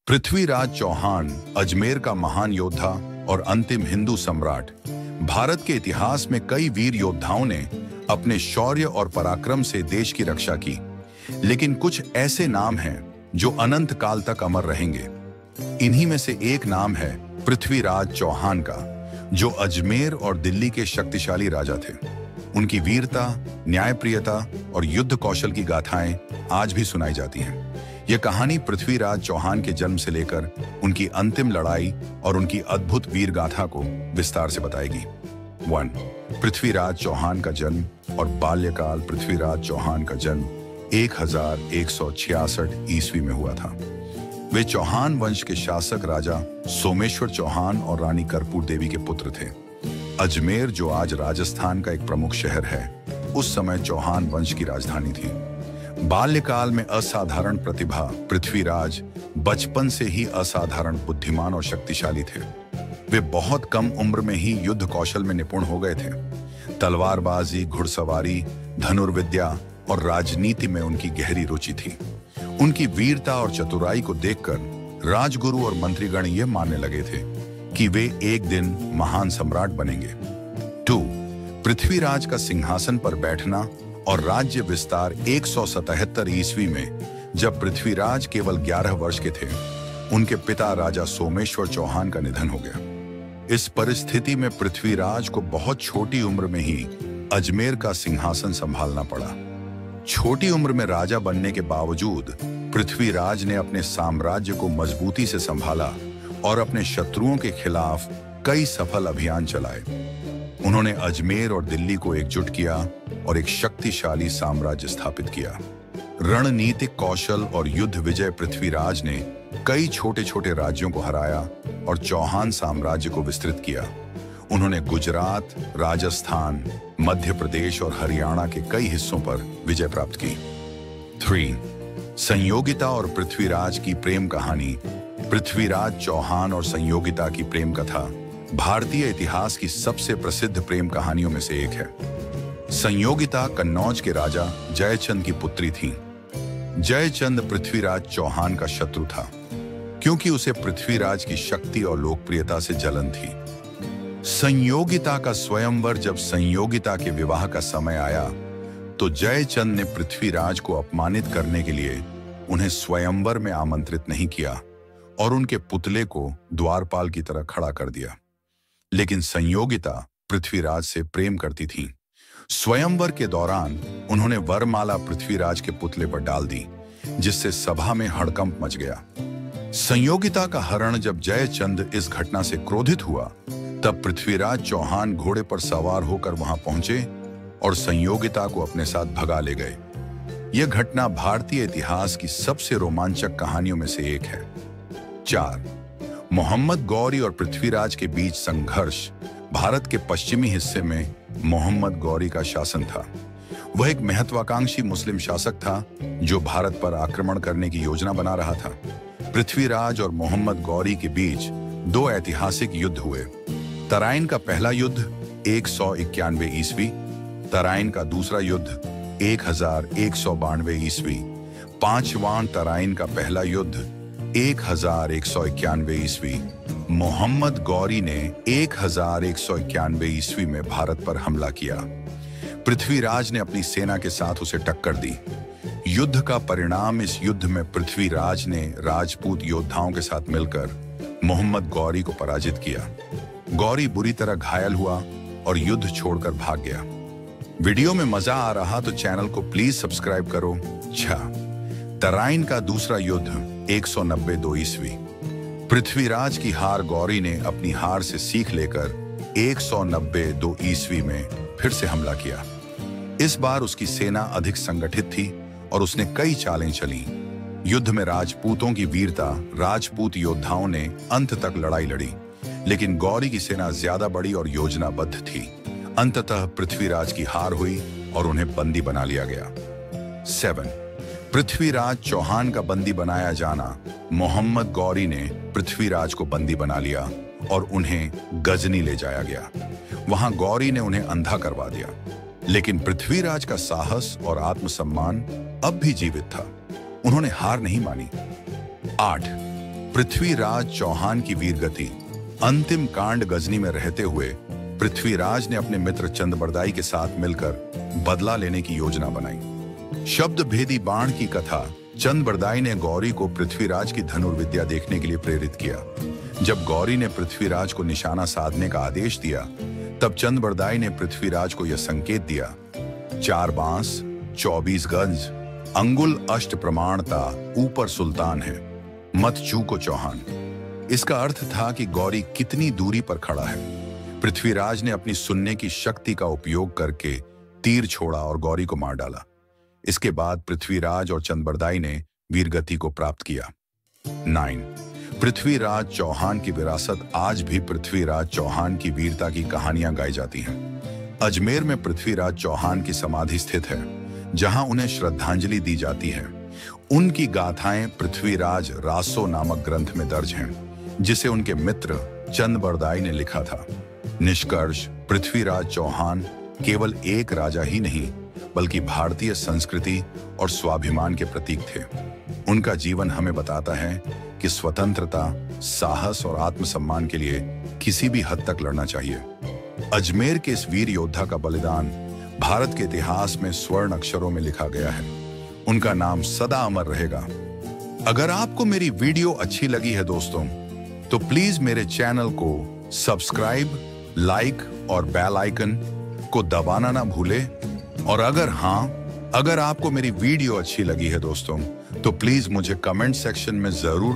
पृथ्वीराज चौहान अजमेर का महान योद्धा और अंतिम हिंदू सम्राट। भारत के इतिहास में कई वीर योद्धाओं ने अपने शौर्य और पराक्रम से देश की रक्षा की, लेकिन कुछ ऐसे नाम हैं जो अनंत काल तक अमर रहेंगे। इन्हीं में से एक नाम है पृथ्वीराज चौहान का, जो अजमेर और दिल्ली के शक्तिशाली राजा थे। उनकी वीरता, न्यायप्रियता और युद्ध कौशल की गाथाएं आज भी सुनाई जाती हैं। यह कहानी पृथ्वीराज चौहान के जन्म से लेकर उनकी अंतिम लड़ाई और उनकी अद्भुत वीर गाथा को विस्तार से बताएगी। 1. पृथ्वीराज चौहान का जन्म और बाल्यकाल। पृथ्वीराज चौहान का जन्म 1166 ईस्वी में हुआ था। वे चौहान वंश के शासक राजा सोमेश्वर चौहान और रानी कर्पूर देवी के पुत्र थे। अजमेर, जो आज राजस्थान का एक प्रमुख शहर है, उस समय चौहान वंश की राजधानी थी। बाल्यकाल में असाधारण प्रतिभा। पृथ्वीराज बचपन से ही असाधारण बुद्धिमान और शक्तिशाली थे। वे बहुत कम उम्र में ही युद्ध कौशल में निपुण हो गए थे। तलवारबाजी, घुड़सवारी, धनुर्विद्या और राजनीति में उनकी गहरी रुचि थी। उनकी वीरता और चतुराई को देखकर राजगुरु और मंत्रीगण ये मानने लगे थे कि वे एक दिन महान सम्राट बनेंगे। 2. पृथ्वीराज का सिंहासन पर बैठना और राज्य विस्तार। 177 ईस्वी में जब पृथ्वीराज केवल 11 वर्ष के थे, उनके पिता राजा सोमेश्वर चौहान का निधन हो गया। इस परिस्थिति में पृथ्वीराज को बहुत छोटी उम्र में ही अजमेर का सिंहासन संभालना पड़ा। छोटी उम्र में राजा बनने के बावजूद पृथ्वीराज ने अपने साम्राज्य को मजबूती से संभाला और अपने शत्रुओं के खिलाफ कई सफल अभियान चलाए। उन्होंने अजमेर और दिल्ली को एकजुट किया और एक शक्तिशाली साम्राज्य स्थापित किया। रणनीतिक कौशल और युद्ध विजय। पृथ्वीराज ने कई छोटे छोटे राज्यों को हराया और चौहान साम्राज्य को विस्तृत किया। उन्होंने गुजरात, राजस्थान, मध्य प्रदेश और हरियाणा के कई हिस्सों पर विजय प्राप्त की। 3. संयोगिता और पृथ्वीराज की प्रेम कहानी। पृथ्वीराज चौहान और संयोगिता की प्रेम कथा भारतीय इतिहास की सबसे प्रसिद्ध प्रेम कहानियों में से एक है। संयोगिता कन्नौज के राजा जयचंद की पुत्री थी। जयचंद पृथ्वीराज चौहान का शत्रु था, क्योंकि उसे पृथ्वीराज की शक्ति और लोकप्रियता से जलन थी। संयोगिता का स्वयंवर। जब संयोगिता के विवाह का समय आया तो जयचंद ने पृथ्वीराज को अपमानित करने के लिए उन्हें स्वयंवर में आमंत्रित नहीं किया और उनके पुतले को द्वारपाल की तरह खड़ा कर दिया। लेकिन संयोगिता पृथ्वीराज से प्रेम करती थी। स्वयंवर के दौरान उन्होंने वरमाला पृथ्वीराज के पुतले पर डाल दी, जिससे सभा में हड़कंप मच गया। संयोगिता का हरण। जब जयचंद इस घटना से क्रोधित हुआ, तब पृथ्वीराज चौहान घोड़े पर सवार होकर वहां पहुंचे और संयोगिता को अपने साथ भगा ले गए। यह घटना भारतीय इतिहास की सबसे रोमांचक कहानियों में से एक है। 4. मोहम्मद गौरी और पृथ्वीराज के बीच संघर्ष। भारत के पश्चिमी हिस्से में मोहम्मद गौरी का शासन था। वह एक महत्वाकांक्षी मुस्लिम शासक था जो भारत पर आक्रमण करने की योजना बना रहा था। पृथ्वीराज और मोहम्मद गौरी के बीच 2 ऐतिहासिक युद्ध हुए। तराइन का पहला युद्ध 191 ईस्वी, तराइन का दूसरा युद्ध 1192 ईस्वी। 5वां तराइन का पहला युद्ध 1191 ईस्वी। मोहम्मद गौरी ने 1191 ईस्वी में भारत पर हमला किया। पृथ्वीराज ने अपनी सेना के साथ उसे टक्कर दी। युद्ध का परिणाम। इस युद्ध में पृथ्वीराज ने राजपूत योद्धाओं के साथ मिलकर मोहम्मद गौरी को पराजित किया। गौरी बुरी तरह घायल हुआ और युद्ध छोड़कर भाग गया। वीडियो में मजा आ रहा तो चैनल को प्लीज सब्सक्राइब करो। 6. तराइन का दूसरा युद्ध 192 ईस्वी। पृथ्वीराज की हार। गौरी ने अपनी हार से सीख लेकर 192 ईस्वी में फिर से हमला किया। इस बार उसकी सेना अधिक संगठित थी और उसने कई चालें चली। युद्ध में राजपूतों की वीरता। राजपूत योद्धाओं ने अंत तक लड़ाई लड़ी, लेकिन गौरी की सेना ज्यादा बड़ी और योजनाबद्ध थी। अंततः पृथ्वीराज की हार हुई और उन्हें बंदी बना लिया गया। 7. पृथ्वीराज चौहान का बंदी बनाया जाना। मोहम्मद गौरी ने पृथ्वीराज को बंदी बना लिया और उन्हें गजनी ले जाया गया। वहां गौरी ने उन्हें अंधा करवा दिया, लेकिन पृथ्वीराज का साहस और आत्मसम्मान अब भी जीवित था। उन्होंने हार नहीं मानी। 8. पृथ्वीराज चौहान की वीरगति। अंतिम कांड गजनी में रहते हुए पृथ्वीराज ने अपने मित्र चंदबरदाई के साथ मिलकर बदला लेने की योजना बनाई। शब्द भेदी बाण की कथा। चंदबरदाई ने गौरी को पृथ्वीराज की धनुर्विद्या देखने के लिए प्रेरित किया। जब गौरी ने पृथ्वीराज को निशाना साधने का आदेश दिया, तब चंदबरदाई ने पृथ्वीराज को यह संकेत दिया, 4 बांस 24 गज, अंगुल अष्ट प्रमाणता, ऊपर सुल्तान है, मत चूको चौहान। इसका अर्थ था कि गौरी कितनी दूरी पर खड़ा है। पृथ्वीराज ने अपनी सुनने की शक्ति का उपयोग करके तीर छोड़ा और गौरी को मार डाला। इसके बाद पृथ्वीराज और चंदबरदाई ने वीरगति को प्राप्त किया। 9 पृथ्वीराज चौहान की विरासत। आज भी पृथ्वीराज चौहान की वीरता की कहानियां गाई जाती हैं। अजमेर में पृथ्वीराज चौहान की समाधि स्थित है, जहां उन्हें श्रद्धांजलि दी जाती है। उनकी गाथाएं पृथ्वीराज रासो नामक ग्रंथ में दर्ज हैं, जिसे उनके मित्र चंदबरदाई ने लिखा था। निष्कर्ष, पृथ्वीराज चौहान केवल एक राजा ही नहीं, बल्कि भारतीय संस्कृति और स्वाभिमान के प्रतीक थे। उनका जीवन हमें बताता है कि स्वतंत्रता, साहस और आत्मसम्मान के लिए किसी भी हद तक लड़ना चाहिए। अजमेर के इस वीर योद्धा का बलिदान भारत के इतिहास में स्वर्ण अक्षरों में लिखा गया है। उनका नाम सदा अमर रहेगा। अगर आपको मेरी वीडियो अच्छी लगी है दोस्तों, तो प्लीज मेरे चैनल को सब्सक्राइब, लाइक और बेल आइकन को दबाना ना भूले। और अगर आपको मेरी वीडियो अच्छी लगी है दोस्तों, तो प्लीज मुझे कमेंट सेक्शन में जरूर